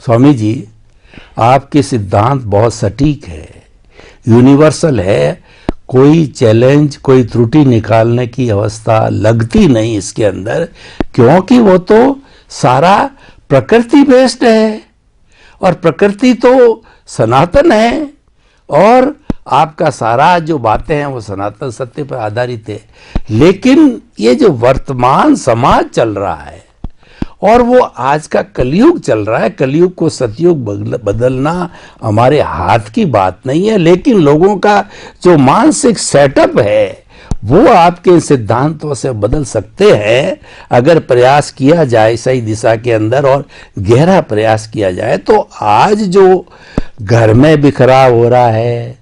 स्वामी जी, आपके सिद्धांत बहुत सटीक है, यूनिवर्सल है। कोई चैलेंज, कोई त्रुटि निकालने की अवस्था लगती नहीं इसके अंदर, क्योंकि वो तो सारा प्रकृति बेस्ड है और प्रकृति तो सनातन है और आपका सारा जो बातें हैं वो सनातन सत्य पर आधारित है। लेकिन ये जो वर्तमान समाज चल रहा है और वो आज का कलयुग चल रहा है, कलयुग को सतयुग बदलना हमारे हाथ की बात नहीं है, लेकिन लोगों का जो मानसिक सेटअप है वो आपके सिद्धांतों से बदल सकते हैं अगर प्रयास किया जाए सही दिशा के अंदर और गहरा प्रयास किया जाए। तो आज जो घर में बिखराव हो रहा है,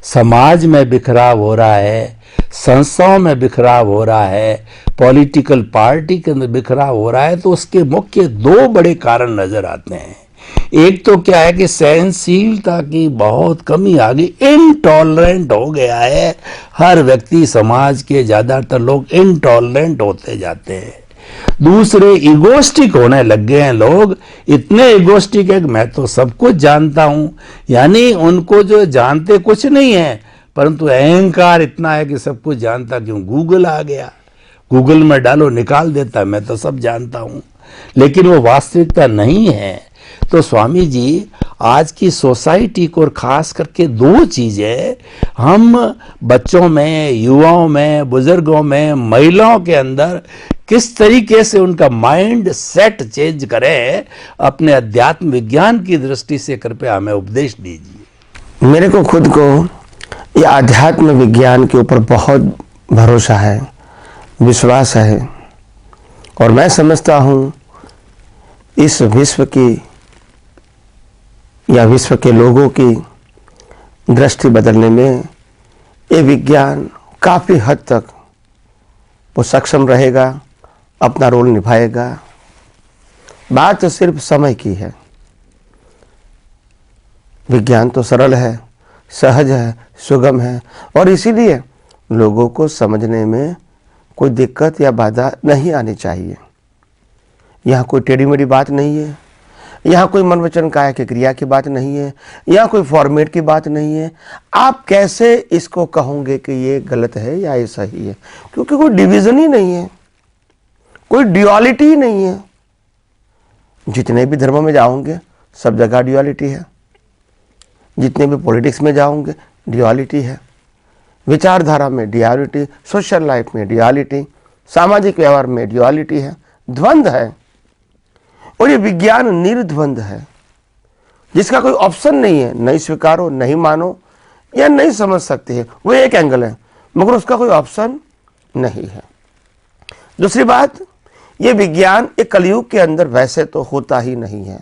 समाज में बिखराव हो रहा है, संस्थाओं में बिखराव हो रहा है, पॉलिटिकल पार्टी के अंदर बिखराव हो रहा है, तो उसके मुख्य दो बड़े कारण नजर आते हैं। एक तो क्या है कि सहनशीलता की बहुत कमी आ गई, इनटॉलरेंट हो गया है हर व्यक्ति, समाज के ज्यादातर लोग इनटॉलरेंट होते जाते हैं। दूसरे, इगोस्टिक होने लग गए हैं लोग, इतने इगोस्टिक है कि मैं तो सब कुछ जानता हूं, यानी उनको जो जानते कुछ नहीं है परंतु अहंकार इतना है कि सब कुछ जानता क्यों, गूगल आ गया, गूगल में डालो निकाल देता है, मैं तो सब जानता हूं, लेकिन वो वास्तविकता नहीं है। तो स्वामी जी, आज की सोसाइटी को और खास करके दो चीजें हम बच्चों में, युवाओं में, बुजुर्गों में, महिलाओं के अंदर किस तरीके से उनका माइंड सेट चेंज करें, अपने अध्यात्म विज्ञान की दृष्टि से कृपया हमें उपदेश दीजिए। मेरे को खुद को ये आध्यात्म विज्ञान के ऊपर बहुत भरोसा है, विश्वास है, और मैं समझता हूँ इस विश्व की या विश्व के लोगों की दृष्टि बदलने में ये विज्ञान काफ़ी हद तक वो सक्षम रहेगा, अपना रोल निभाएगा। बात तो सिर्फ समय की है। विज्ञान तो सरल है, सहज है, सुगम है, और इसीलिए लोगों को समझने में कोई दिक्कत या बाधा नहीं आनी चाहिए। यहाँ कोई टेढ़ी मेढ़ी बात नहीं है, यहाँ कोई मन वचन काया की क्रिया की बात नहीं है, यहाँ कोई फॉर्मेट की बात नहीं है। आप कैसे इसको कहोगे कि ये गलत है या ये सही है, क्योंकि कोई डिवीजन ही नहीं है, कोई ड्यूअलिटी ही नहीं है। जितने भी धर्मों में जाओगे सब जगह ड्यूअलिटी है, जितने भी पॉलिटिक्स में जाओगे ड्यूअलिटी है, विचारधारा में ड्यूअलिटी, सोशल लाइफ में ड्यूअलिटी, सामाजिक व्यवहार में ड्यूअलिटी है, द्वंद्व है। और ये विज्ञान निर्द्वंद है, जिसका कोई ऑप्शन नहीं है, नहीं स्वीकारो, नहीं मानो या नहीं समझ सकते हैं, वो एक एंगल है, मगर उसका कोई ऑप्शन नहीं है। दूसरी बात, ये विज्ञान एक कलयुग के अंदर वैसे तो होता ही नहीं है,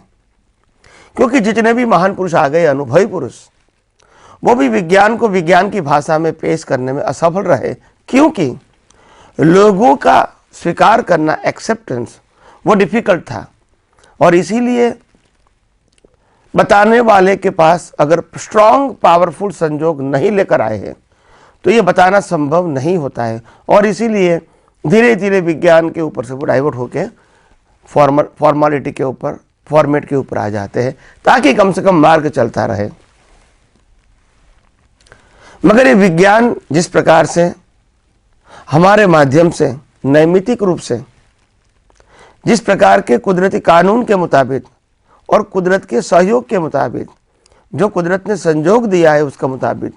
क्योंकि जितने भी महान पुरुष आ गए, अनुभवी पुरुष, वो भी विज्ञान को विज्ञान की भाषा में पेश करने में असफल रहे, क्योंकि लोगों का स्वीकार करना, एक्सेप्टेंस, वो डिफिकल्ट था। और इसीलिए बताने वाले के पास अगर स्ट्रांग पावरफुल संजोग नहीं लेकर आए हैं तो ये बताना संभव नहीं होता है। और इसीलिए धीरे धीरे विज्ञान के ऊपर से वो डाइवर्ट होके फॉर्मेलिटी के ऊपर, फॉर्मेट के ऊपर आ जाते हैं, ताकि कम से कम मार्ग चलता रहे। मगर ये विज्ञान जिस प्रकार से हमारे माध्यम से नैमित्तिक रूप से, जिस प्रकार के कुदरती कानून के मुताबिक और कुदरत के सहयोग के मुताबिक, जो कुदरत ने संजोग दिया है उसका मुताबिक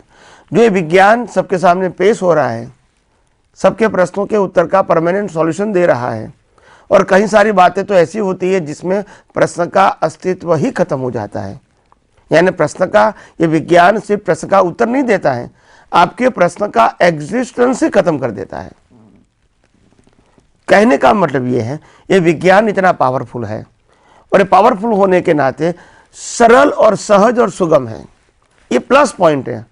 जो ये विज्ञान सबके सामने पेश हो रहा है, सबके प्रश्नों के उत्तर का परमानेंट सॉल्यूशन दे रहा है। और कई सारी बातें तो ऐसी होती है जिसमें प्रश्न का अस्तित्व ही खत्म हो जाता है। यानी प्रश्न का, ये विज्ञान सिर्फ प्रश्न का उत्तर नहीं देता है, आपके प्रश्न का एग्जिस्टेंस ही खत्म कर देता है। कहने का मतलब ये है, ये विज्ञान इतना पावरफुल है, और ये पावरफुल होने के नाते सरल और सहज और सुगम है। ये प्लस पॉइंट है।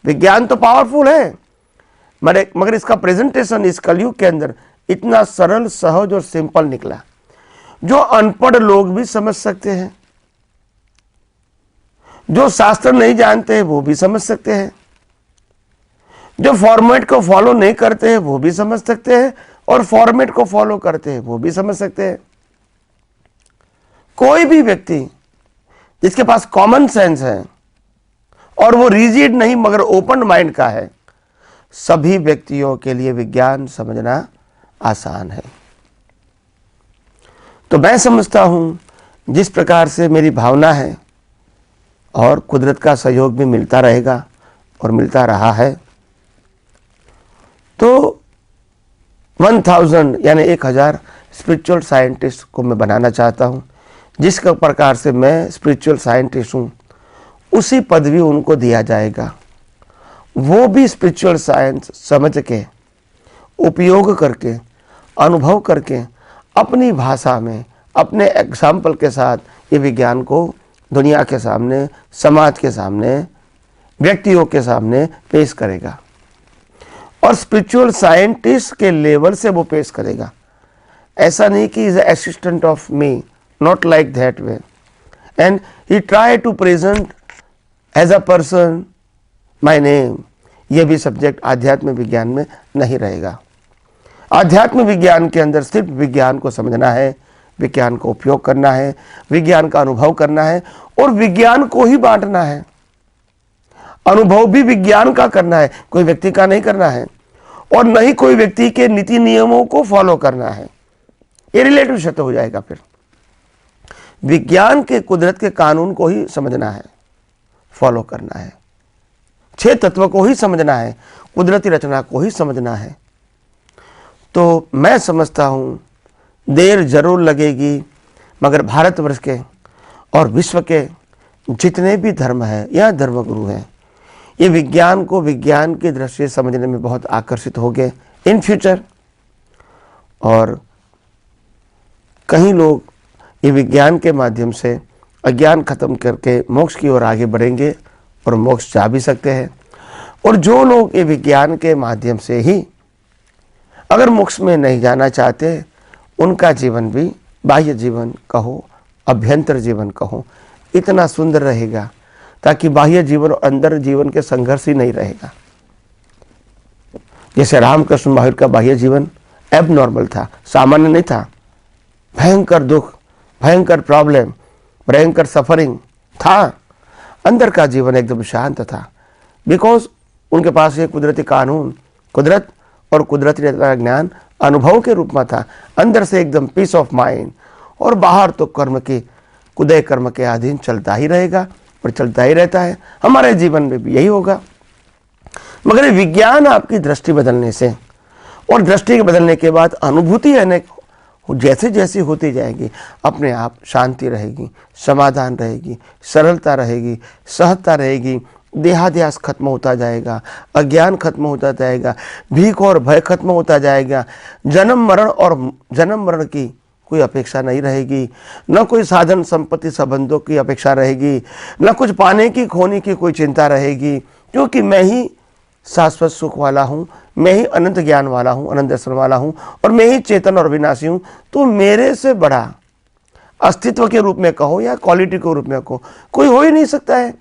विज्ञान तो पावरफुल है, मगर इसका प्रेजेंटेशन इस कलयुग के अंदर इतना सरल, सहज और सिंपल निकला, जो अनपढ़ लोग भी समझ सकते हैं, जो शास्त्र नहीं जानते हैं वो भी समझ सकते हैं, जो फॉर्मेट को फॉलो नहीं करते हैं वो भी समझ सकते हैं, और फॉर्मेट को फॉलो करते हैं वो भी समझ सकते हैं। कोई भी व्यक्ति जिसके पास कॉमन सेंस है और वो रिजिड नहीं मगर ओपन माइंड का है, सभी व्यक्तियों के लिए विज्ञान समझना आसान है। तो मैं समझता हूं जिस प्रकार से मेरी भावना है और कुदरत का सहयोग भी मिलता रहेगा और मिलता रहा है, तो 1000 यानी 1000 स्पिरिचुअल साइंटिस्ट को मैं बनाना चाहता हूं। जिस प्रकार से मैं स्पिरिचुअल साइंटिस्ट हूं, उसी पदवी उनको दिया जाएगा। वो भी स्पिरिचुअल साइंस समझ के, उपयोग करके, अनुभव करके, अपनी भाषा में, अपने एग्जाम्पल के साथ ये विज्ञान को दुनिया के सामने, समाज के सामने, व्यक्तियों के सामने पेश करेगा और स्पिरिचुअल साइंटिस्ट के लेवल से वो पेश करेगा। ऐसा नहीं कि is assistant of me, not like that way, and he try to present as a person my name. ये भी सब्जेक्ट आध्यात्म विज्ञान में नहीं रहेगा। आध्यात्म विज्ञान के अंदर सिर्फ विज्ञान को समझना है, विज्ञान को उपयोग करना है, विज्ञान का अनुभव करना है और विज्ञान को ही बांटना है। अनुभव भी विज्ञान का करना है, कोई व्यक्ति का नहीं करना है, और न ही कोई व्यक्ति के नीति नियमों को फॉलो करना है। ये रिलेटिव शब्द हो जाएगा। फिर विज्ञान के, कुदरत के कानून को ही समझना है, फॉलो करना है, 6 तत्व को ही समझना है, कुदरती रचना को ही समझना है। तो मैं समझता हूं देर जरूर लगेगी, मगर भारतवर्ष के और विश्व के जितने भी धर्म हैं या धर्मगुरु हैं, ये विज्ञान को विज्ञान की दृष्टि से समझने में बहुत आकर्षित हो गए इन फ्यूचर। और कई लोग ये विज्ञान के माध्यम से अज्ञान खत्म करके मोक्ष की ओर आगे बढ़ेंगे और मोक्ष जा भी सकते हैं। और जो लोग ये विज्ञान के माध्यम से ही अगर मोक्ष में नहीं जाना चाहते, उनका जीवन भी, बाह्य जीवन कहो, अभ्यंतर जीवन कहो, इतना सुंदर रहेगा ताकि बाह्य जीवन और अंदर जीवन के संघर्ष ही नहीं रहेगा। जैसे रामकृष्ण महावीर का बाह्य जीवन एबनॉर्मल था, सामान्य नहीं था, भयंकर दुख, भयंकर प्रॉब्लम, भयंकर सफरिंग था। अंदर का जीवन एकदम शांत था, बिकॉज उनके पास ये कुदरती कानून, कुदरत और कुदरती ज्ञान अनुभव के रूप में था। अंदर से एकदम पीस ऑफ माइंड, और बाहर तो कर्म के, उदय कर्म के अधीन चलता ही रहेगा और चलता ही रहता है। हमारे जीवन में भी यही होगा। मगर विज्ञान आपकी दृष्टि बदलने से, और दृष्टि के बदलने के बाद अनुभूति है जैसे जैसी होती जाएगी, अपने आप शांति रहेगी, समाधान रहेगी, सरलता रहेगी, सहजता रहेगी, देहाध्यास खत्म होता जाएगा, अज्ञान खत्म होता जाएगा, भीख और भय खत्म होता जाएगा, जन्म मरण की कोई अपेक्षा नहीं रहेगी, न कोई साधन संपत्ति संबंधों की अपेक्षा रहेगी, न कुछ पाने की खोने की कोई चिंता रहेगी, क्योंकि मैं ही शाश्वत सुख वाला हूँ, मैं ही अनंत ज्ञान वाला हूँ, अनंत दर्शन वाला हूँ, और मैं ही चेतन और विनाशी हूँ। तो मेरे से बड़ा अस्तित्व के रूप में कहो या क्वालिटी के रूप में कहो, कोई हो ही नहीं सकता है।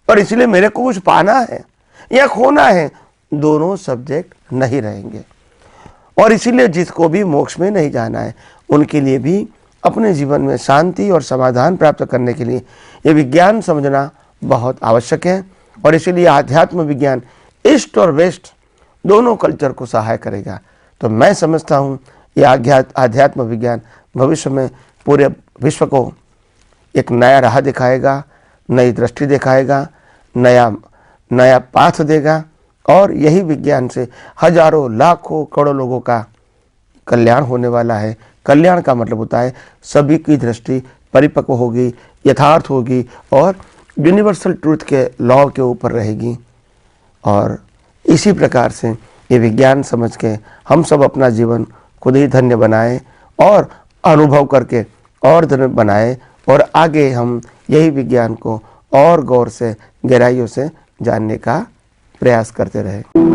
और इसलिए मेरे को कुछ पाना है या खोना है, दोनों सब्जेक्ट नहीं रहेंगे। और इसीलिए जिसको भी मोक्ष में नहीं जाना है, उनके लिए भी अपने जीवन में शांति और समाधान प्राप्त करने के लिए ये विज्ञान समझना बहुत आवश्यक है। और इसीलिए आध्यात्म विज्ञान ईस्ट और वेस्ट दोनों कल्चर को सहाय करेगा। तो मैं समझता हूँ ये आध्यात्म विज्ञान भविष्य में पूरे विश्व को एक नया राह दिखाएगा, नई दृष्टि दिखाएगा, नया पाथ देगा। और यही विज्ञान से हजारों लाखों करोड़ों लोगों का कल्याण होने वाला है। कल्याण का मतलब होता है सभी की दृष्टि परिपक्व होगी, यथार्थ होगी और यूनिवर्सल ट्रूथ के लॉ के ऊपर रहेगी। और इसी प्रकार से ये विज्ञान समझ के हम सब अपना जीवन खुद ही धन्य बनाएं और अनुभव करके और धन्य बनाएं, और आगे हम यही विज्ञान को और गौर से, गहराइयों से जानने का प्रयास करते रहें।